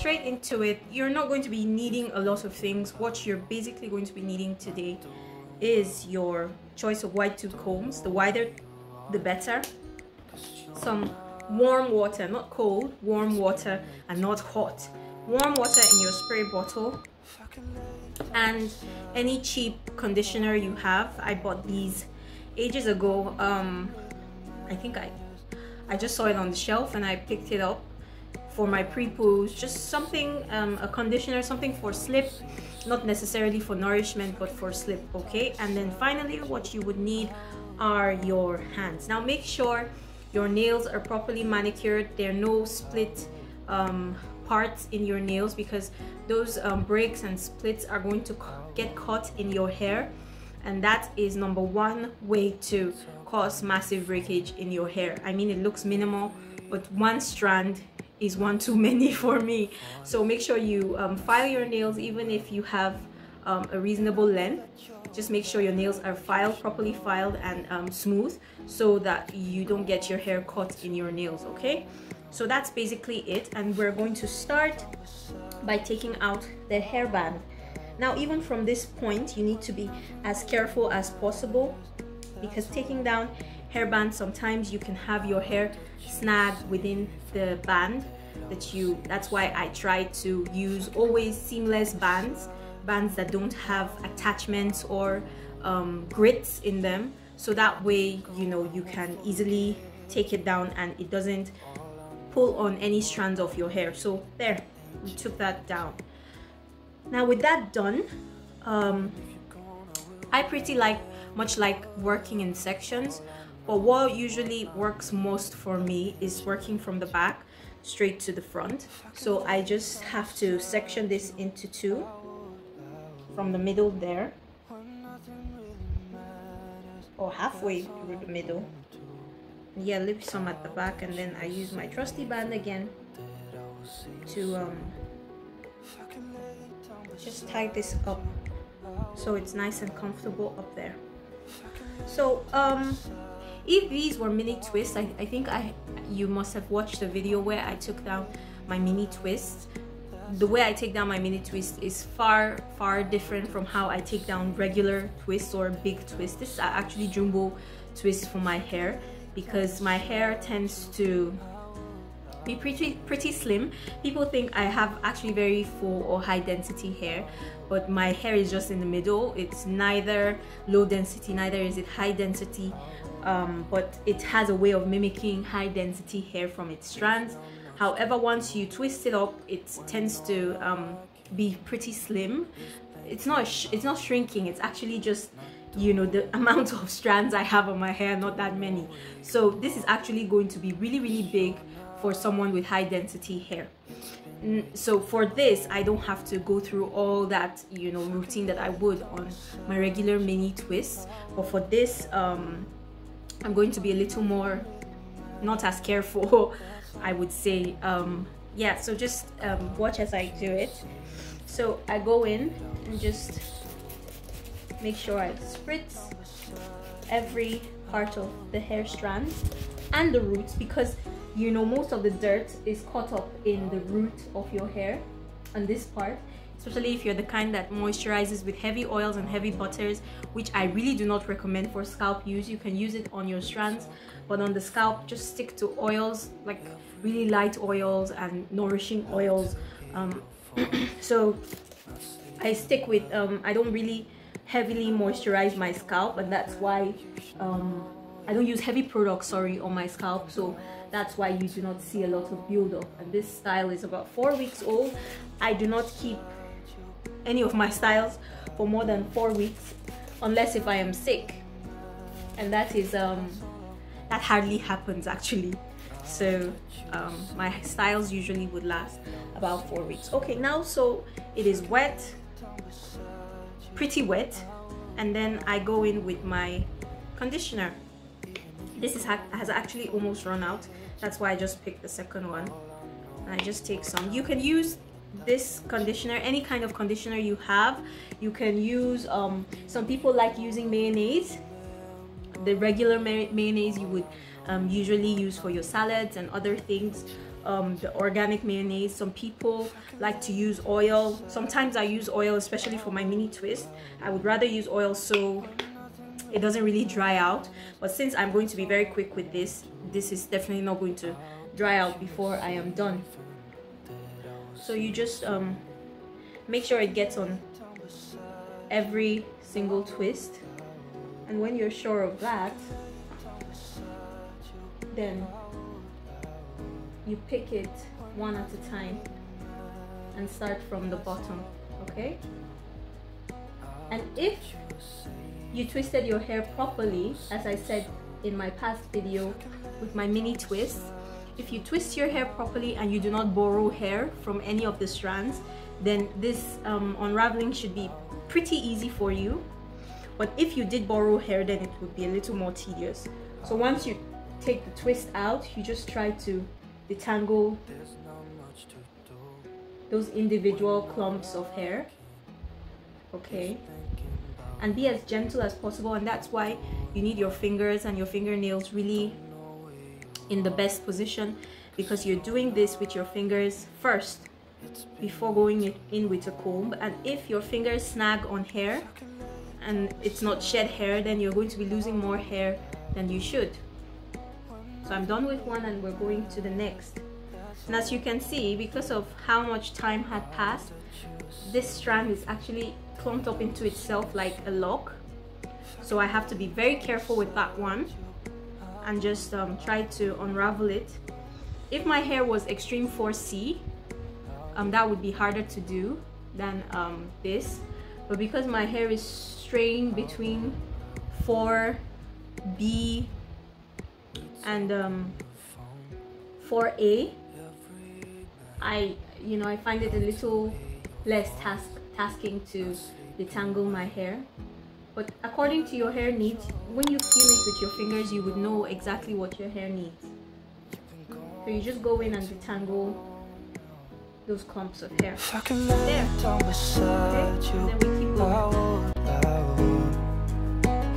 straight into it. You're not going to be needing a lot of things. What you're basically going to be needing today is your choice of wide tooth combs. The wider the better. Some warm water, not cold, warm water, and not hot. Warm water in your spray bottle, and any cheap conditioner you have. I bought these ages ago. I think I just saw it on the shelf and I picked it up for my pre-poos. Just something, a conditioner, something for slip, not necessarily for nourishment, but for slip. Okay, and then finally what you would need are your hands. Now make sure your nails are properly manicured. There are no split parts in your nails, because those breaks and splits are going to get caught in your hair, and that is number one way to cause massive breakage in your hair. I mean, it looks minimal, but one strand is one too many for me. So make sure you file your nails, even if you have a reasonable length. Just make sure your nails are filed, properly filed, and smooth, so that you don't get your hair caught in your nails. Okay, so that's basically it, and we're going to start by taking out the hairband. Now, even from this point, you need to be as careful as possible, because taking down hairband, sometimes you can have your hair snag within the band that's why I try to use always seamless bands that don't have attachments or grits in them, so that way, you know, you can easily take it down and it doesn't pull on any strands of your hair. So there, we took that down. Now with that done, I pretty much like working in sections, but what usually works most for me is working from the back straight to the front. So I just have to section this into two from the middle there, or halfway through the middle. Yeah, leave some at the back, and then I use my trusty band again to just tie this up so it's nice and comfortable up there. So if these were mini twists, I think you must have watched the video where I took down my mini twists. The way I take down my mini twist is far different from how I take down regular twists or big twists. This is actually jumbo twists for my hair, because my hair tends to be pretty slim. People think I have actually very full or high density hair, but my hair is just in the middle. It's neither low density, neither is it high density, but it has a way of mimicking high density hair from its strands. However, once you twist it up, it tends to be pretty slim. It's not shrinking, it's actually just, you know, the amount of strands I have on my hair, not that many. So this is actually going to be really big for someone with high density hair. So for this, I don't have to go through all that, you know, routine that I would on my regular mini twists. But for this, I'm going to be a little more, not as careful, I would say. Yeah, so just watch as I do it. So I go in and just make sure I spritz every part of the hair strands and the roots, because you know most of the dirt is caught up in the root of your hair on this part, especially if you're the kind that moisturizes with heavy oils and heavy butters, which I really do not recommend for scalp use. You can use it on your strands, but on the scalp, just stick to oils, like really light oils and nourishing oils. So I stick with, I don't really heavily moisturize my scalp, and that's why I don't use heavy products, on my scalp. So that's why you do not see a lot of build-up. And this style is about 4 weeks old. I do not keep any of my styles for more than 4 weeks, unless if I am sick, and that is that hardly happens actually. So my styles usually would last about 4 weeks. Okay, now so it is wet, pretty wet, and then I go in with my conditioner. This has actually almost run out, that's why I just picked the second one, and I just take some. You can use this conditioner, any kind of conditioner you have. You can use some people like using mayonnaise, the regular mayonnaise you would usually use for your salads and other things. the organic mayonnaise. Some people like to use oil. Sometimes I use oil, especially for my mini twist. I would rather use oil so it doesn't really dry out, but since I'm going to be very quick with this is definitely not going to dry out before I am done. So you just make sure it gets on every single twist, and when you're sure of that, then you pick it one at a time and start from the bottom, okay? And if you twisted your hair properly, as I said in my past video with my mini twist, if you twist your hair properly and you do not borrow hair from any of the strands, then this unraveling should be pretty easy for you. But if you did borrow hair, then it would be a little more tedious. So once you take the twist out, you just try to detangle those individual clumps of hair, okay? And be as gentle as possible, and that's why you need your fingers and your fingernails really in the best position, because you're doing this with your fingers first before going in with a comb. And if your fingers snag on hair and it's not shed hair, then you're going to be losing more hair than you should. So I'm done with one and we're going to the next. And as you can see, because of how much time had passed, this strand is actually clumped up into itself like a lock. So I have to be very careful with that one and just try to unravel it. If my hair was extreme 4C, that would be harder to do than this. But because my hair is straying between 4B and 4A, I find it a little less tasking to detangle my hair. But according to your hair needs, when you feel it with your fingers, you would know exactly what your hair needs. So you just go in and detangle those clumps of hair. There. Okay, and then we keep going.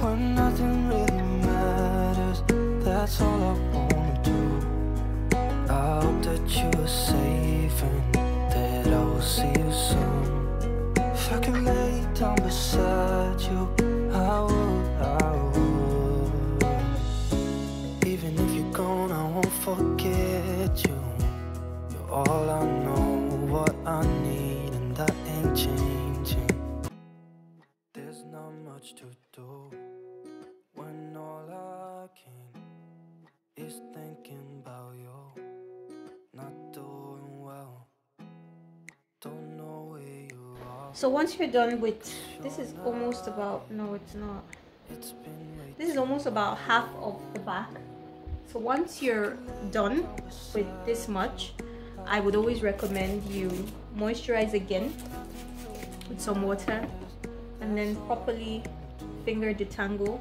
When nothing really matters, that's all I wanna do. I hope that you are safe and that I will see you soon. If I can lay down beside you, I would. Even if you're gone, I won't forget you. You're all I know, what I need, and that ain't changing. There's not much to do when all I can is thinking about you. Not doing well, don't know where you are. So once you're done with, this is almost about, no it's not, this is almost about half of the back. So once you're done with this much, I would always recommend you moisturize again with some water and then properly finger detangle.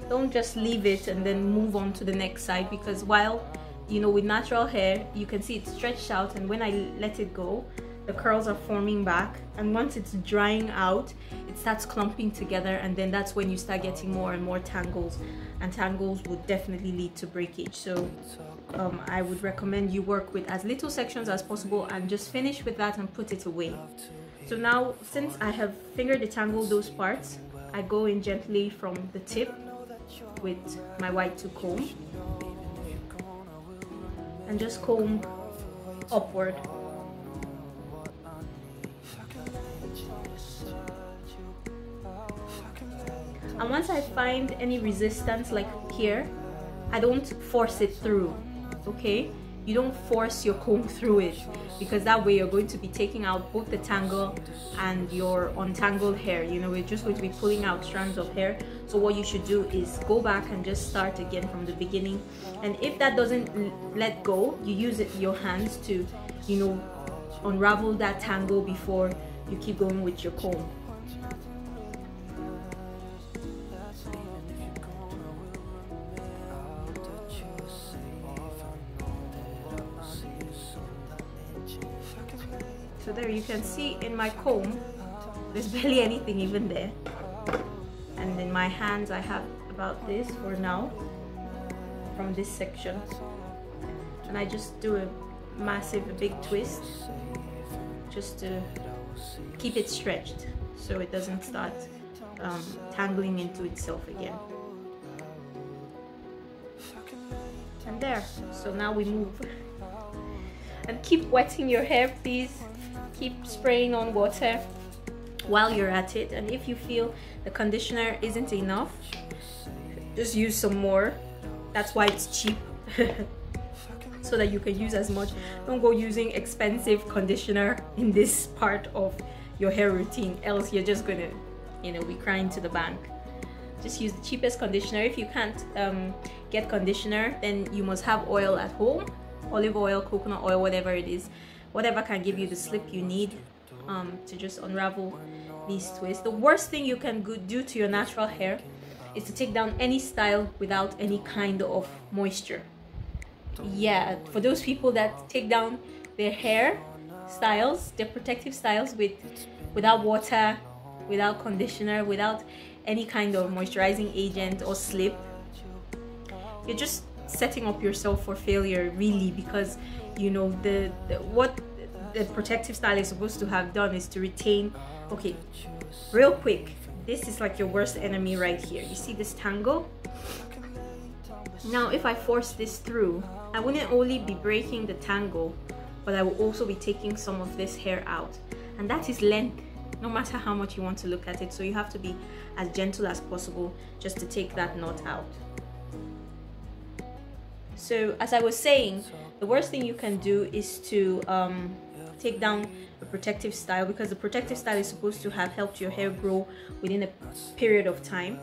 Don't just leave it and then move on to the next side, because while with natural hair you can see it's stretched out, and when I let it go the curls are forming back, and once it's drying out it starts clumping together, and then that's when you start getting more and more tangles, and tangles would definitely lead to breakage. So I would recommend you work with as little sections as possible and just finish with that and put it away. So now, since I have finger detangled those parts, I go in gently from the tip with my white tooth comb and just comb upward. And once I find any resistance, like here, I don't force it through, okay? You don't force your comb through it, because that way you're going to be taking out both the tangle and your untangled hair. We're just going to be pulling out strands of hair. So what you should do is go back and just start again from the beginning. And if that doesn't let go, you use your hands to, unravel that tangle before you keep going with your comb. So there you can see in my comb, there's barely anything even there. And in my hands I have about this for now from this section, and I just do a big twist just to keep it stretched so it doesn't start tangling into itself again. And there, so now we move. And keep wetting your hair, please. Keep spraying on water while you're at it, and if you feel the conditioner isn't enough, just use some more. That's why it's cheap. So that you can use as much. Don't go using expensive conditioner in this part of your hair routine, else you're just gonna, you know, be crying to the bank. Just use the cheapest conditioner. If you can't get conditioner, then you must have oil at home. Olive oil, coconut oil, whatever it is, whatever can give you the slip you need to just unravel these twists. The worst thing you can do to your natural hair is to take down any style without any kind of moisture. Yeah, for those people that take down their hair styles, their protective styles without water, without conditioner, without any kind of moisturizing agent or slip, you're just setting up yourself for failure, really, because you know what the protective style is supposed to have done is to retain. Okay, real quick, this is like your worst enemy right here. You see this tangle? Now if I force this through, I wouldn't only be breaking the tangle, but I will also be taking some of this hair out, and that is length, no matter how much you want to look at it. So you have to be as gentle as possible just to take that knot out. So as I was saying, the worst thing you can do is to take down a protective style, because the protective style is supposed to have helped your hair grow within a period of time.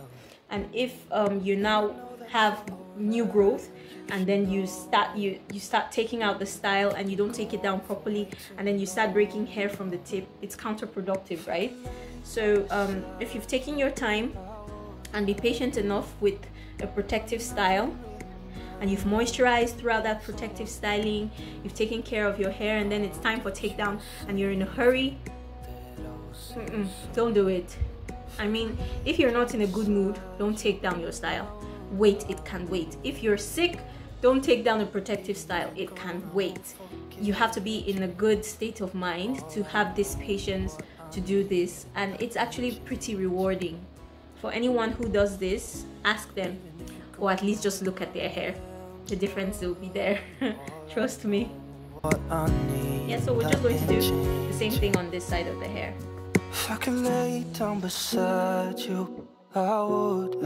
And if you now have new growth and then you start taking out the style and you don't take it down properly, and then you start breaking hair from the tip, it's counterproductive, right? So if you've taken your time and be patient enough with a protective style, and you've moisturized throughout that protective styling, you've taken care of your hair, and then it's time for takedown and you're in a hurry, don't do it. I mean, if you're not in a good mood, don't take down your style. Wait, it can wait. If you're sick, don't take down a protective style. It can wait. You have to be in a good state of mind to have this patience to do this, and it's actually pretty rewarding. For anyone who does this, ask them, or at least just look at their hair. The difference will be there. Trust me. Yeah, so we're just going to do the same thing on this side of the hair. If I can lay down beside you, I would.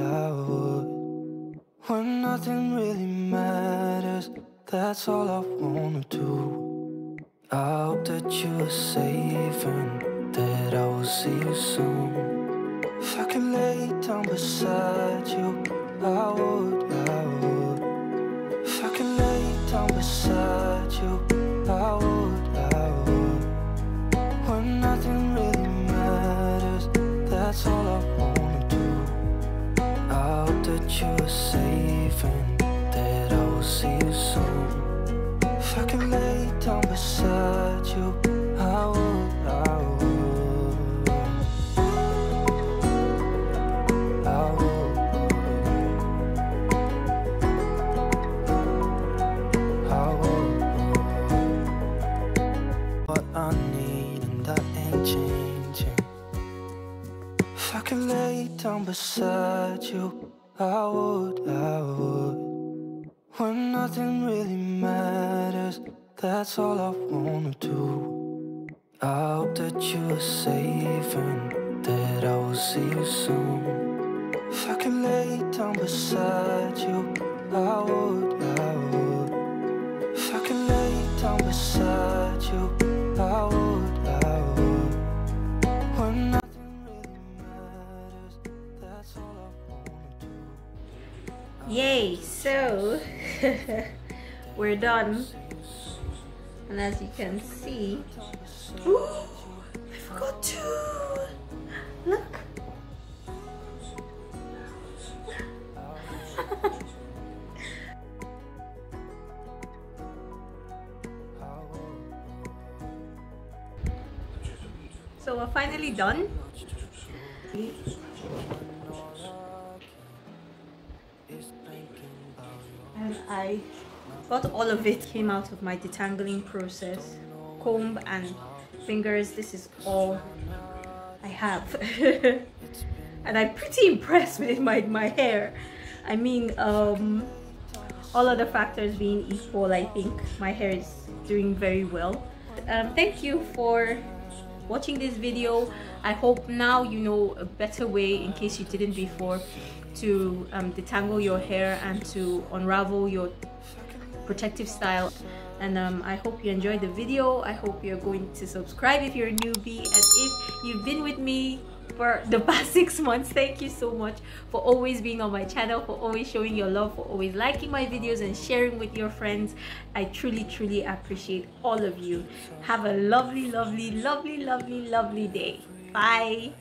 When nothing really matters, that's all I wanna do. I hope that you are safe and that I will see you soon. If I can lay down beside you, I would. If I can lay down beside you, I would. When nothing really matters, that's all I wanna do. I hope that you are safe and that I will see you soon. If I can lay down beside you, I would. Down beside you, I would. When nothing really matters, that's all I wanna do. I hope that you are safe and that I will see you soon. If I can lay down beside you, I would. If I can lay down beside you, I would. When nothing Yay, so we're done, and as you can see, ooh, I forgot to look. So we're finally done. I got all of it came out of my detangling process. Comb and fingers, this is all I have. And I'm pretty impressed with my hair. I mean, all other factors being equal, I think my hair is doing very well. Thank you for watching this video. I hope now you know a better way, in case you didn't before, to detangle your hair and to unravel your protective style. And I hope you enjoyed the video. I hope you're going to subscribe if you're a newbie, and if you've been with me for the past 6 months, thank you so much for always being on my channel, for always showing your love, for always liking my videos and sharing with your friends. I truly appreciate all of you. Have a lovely day. Bye.